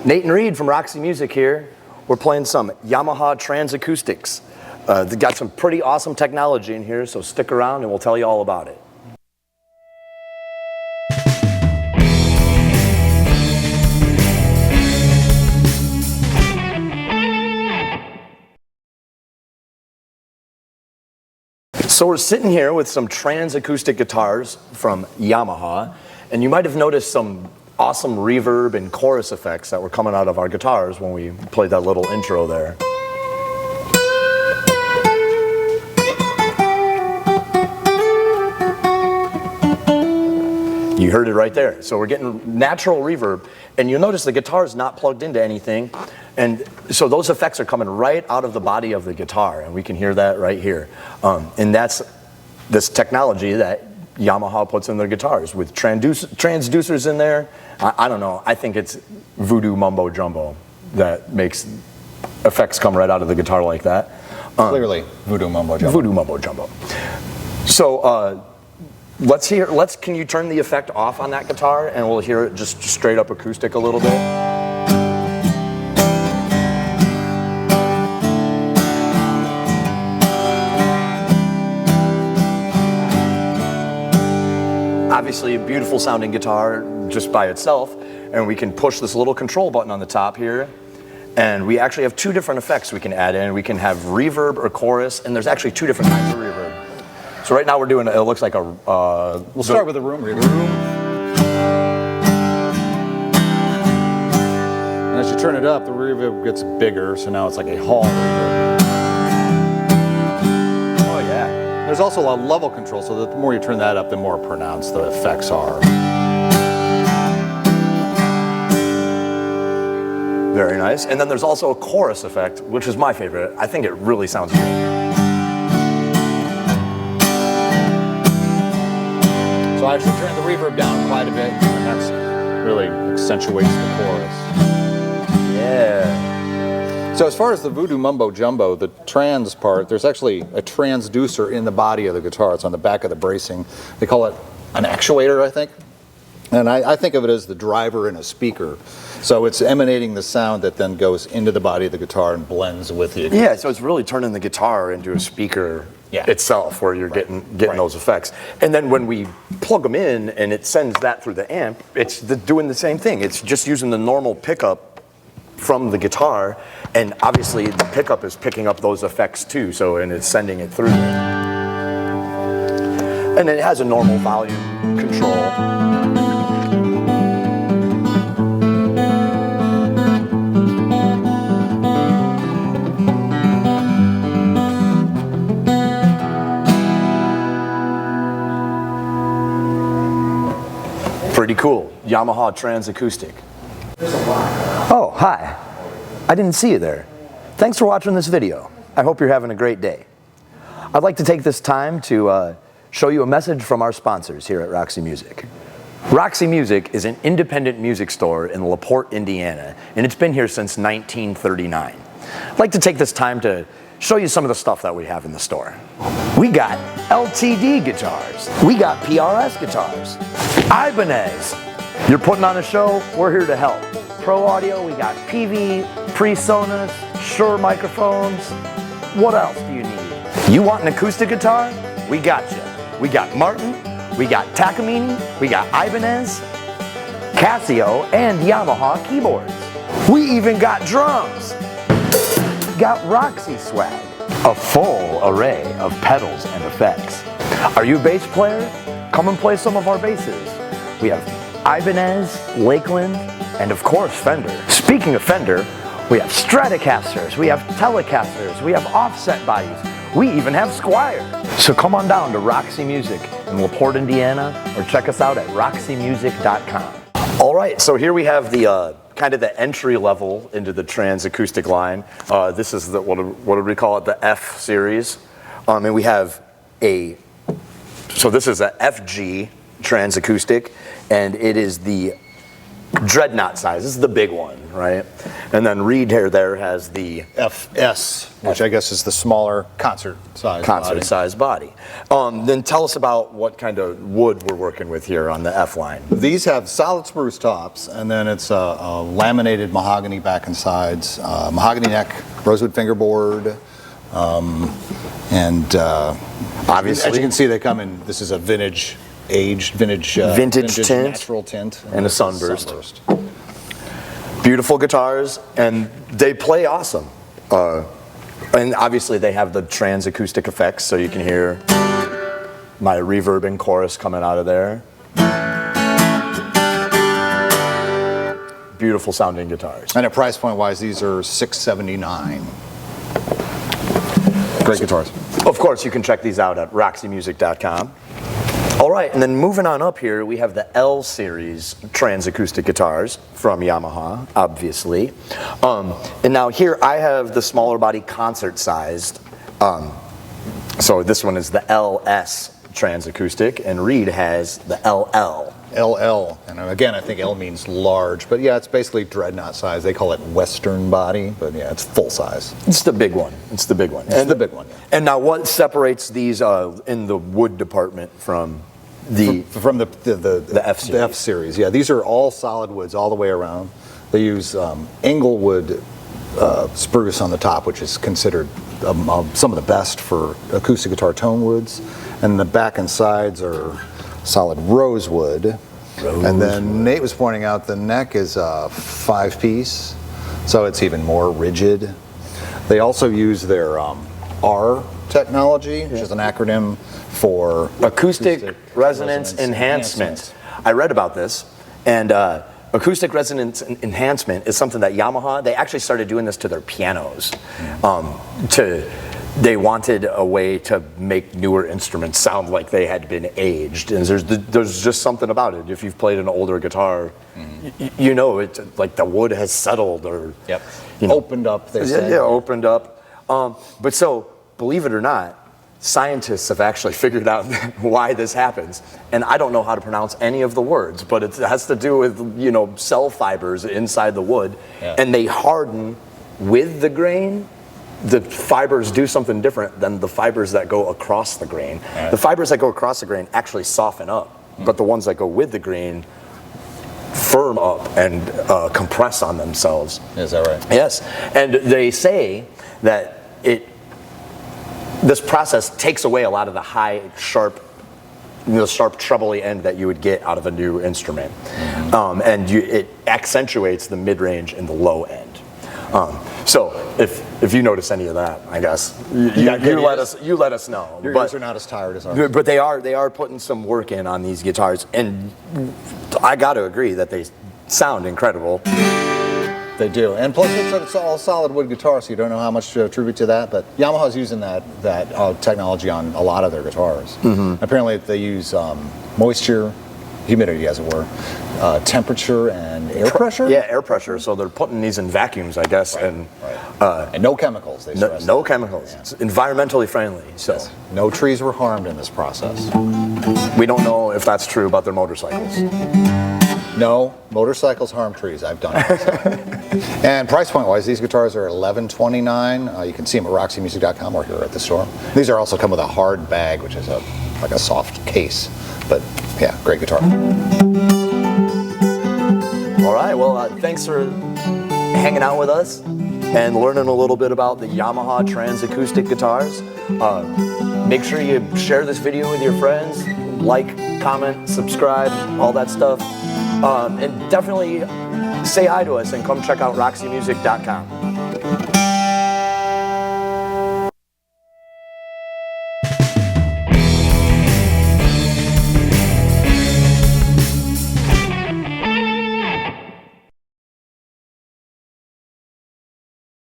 Nate and Reed from Roxy Music here. We're playing some Yamaha TransAcoustics. They've got some pretty awesome technology in here, so stick around and we'll tell you all about it. So we're sitting here with some TransAcoustic guitars from Yamaha, and you might have noticed some awesome reverb and chorus effects that were coming out of our guitars when we played that little intro there. You heard it right there. So we're getting natural reverb, and you'll notice the guitar is not plugged into anything, and so those effects are coming right out of the body of the guitar, and we can hear that right here. And that's this technology that Yamaha puts in their guitars with transducers in there. I don't know, I think it's voodoo mumbo jumbo that makes effects come right out of the guitar like that. Clearly voodoo mumbo jumbo. Voodoo mumbo jumbo. So can you turn the effect off on that guitar and we'll hear it just straight up acoustic a little bit? Obviously a beautiful sounding guitar just by itself, and we can push this little control button on the top here, and we actually have two different effects we can add in. We can have reverb or chorus, and there's actually two different kinds of reverb. So right now we're doing, it looks like a... we'll start with the room reverb. And as you turn it up, the reverb gets bigger, so now it's like a hall reverb. There's also a level control, so that the more you turn that up, the more pronounced the effects are. Very nice. And then there's also a chorus effect, which is my favorite. I think it really sounds good. So I actually turned the reverb down quite a bit, and that really accentuates the chorus. Yeah. So as far as the voodoo mumbo jumbo, the trans part, there's actually a transducer in the body of the guitar. It's on the back of the bracing. They call it an actuator, I think. And I think of it as the driver in a speaker. So it's emanating the sound that then goes into the body of the guitar and blends with the... Yeah, so it's really turning the guitar into a speaker itself, where you're getting those effects. And then when we plug them in and it sends that through the amp, it's doing the same thing. It's just using the normal pickup from the guitar, and obviously the pickup is picking up those effects too, and it's sending it through. And it has a normal volume control. Pretty cool. Yamaha TransAcoustic. Oh, hi. I didn't see you there. Thanks for watching this video. I hope you're having a great day. I'd like to take this time to show you a message from our sponsors here at Roxy Music. Roxy Music is an independent music store in LaPorte, Indiana, and it's been here since 1939. I'd like to take this time to show you some of the stuff that we have in the store. We got LTD guitars. We got PRS guitars. Ibanez. You're putting on a show, we're here to help. Pro audio, we got PV, PreSonus, Shure microphones. What else do you need? You want an acoustic guitar? We got you. We got Martin, we got Takamine, we got Ibanez, Casio, and Yamaha keyboards. We even got drums. Got Roxy swag. A full array of pedals and effects. Are you a bass player? Come and play some of our basses. We have Ibanez, Lakeland, and of course Fender. Speaking of Fender, we have Stratocasters, we have Telecasters, we have offset bodies, we even have Squier. So come on down to Roxy Music in LaPorte, Indiana, or check us out at roxymusic.com. All right, so here we have the kind of the entry level into the TransAcoustic line. This is the, what do we call it, the F series. And we have so this is a FG TransAcoustic, and it is the dreadnought size. This is the big one, right? And then Reed here there has the FS, which I guess is the smaller concert size body. Then tell us about what kind of wood we're working with here on the F line. These have solid spruce tops, and then it's a laminated mahogany back and sides, mahogany neck, rosewood fingerboard, and obviously, as you can see, they come in. This is a vintage tint, natural tint, and a sunburst. Beautiful guitars, and they play awesome. And obviously they have the TransAcoustic effects, so you can hear my reverbing chorus coming out of there. Beautiful sounding guitars. And at price point wise, these are $679. Great guitars. Of course, you can check these out at roxymusic.com. All right, and then moving on up here, we have the L series TransAcoustic guitars from Yamaha, obviously. And now here I have the smaller body concert sized. So this one is the LS TransAcoustic, and Reed has the LL. LL, and again, I think L means large, but yeah, it's basically dreadnought size. They call it Western body, but yeah, it's full size. It's the big one. It's the big one. It's the big one. Yeah. And now, what separates these in the wood department from the F series? The F series, yeah. These are all solid woods all the way around. They use Englewood spruce on the top, which is considered some of the best for acoustic guitar tone woods, and the back and sides are solid rosewood. And then Nate was pointing out the neck is a 5-piece, so it's even more rigid. They also use their R technology, which is an acronym for Acoustic Resonance Enhancement. I read about this, and acoustic resonance enhancement is something that Yamaha, they actually started doing this to their pianos. They wanted a way to make newer instruments sound like they had been aged, and there's just something about it. If you've played an older guitar, you know it, like the wood has settled or opened up. They say. Yeah, opened up. But so, believe it or not, scientists have actually figured out why this happens, and I don't know how to pronounce any of the words, but it has to do with cell fibers inside the wood, and they harden with the grain. The fibers do something different than the fibers that go across the grain. Right. The fibers that go across the grain actually soften up, but the ones that go with the grain firm up and compress on themselves. Is that right? Yes, and they say that this process takes away a lot of the high, sharp, sharp trebly end that you would get out of a new instrument, and it accentuates the mid-range and the low end. So if you notice any of that, I guess you let us know. Your ears are not as tired as ours. But they are putting some work in on these guitars, and I got to agree that they sound incredible. They do, and plus it's all solid wood guitar, so you don't know how much to attribute to that. But Yamaha's using that technology on a lot of their guitars. Apparently, they use moisture, humidity, as it were, temperature, and air pressure. Yeah, air pressure. So they're putting these in vacuums, I guess, and no chemicals. They stress no chemicals. Yeah. It's environmentally friendly. So no trees were harmed in this process. We don't know if that's true about their motorcycles. No, motorcycles harm trees. I've done it myself. And price point wise, these guitars are $1129. You can see them at roxymusic.com or here at the store. These are also come with a hard bag, which is like a soft case. But yeah, great guitar. All right, well, thanks for hanging out with us and learning a little bit about the Yamaha TransAcoustic guitars. Make sure you share this video with your friends, like, comment, subscribe, all that stuff. And definitely say hi to us and come check out roxymusic.com.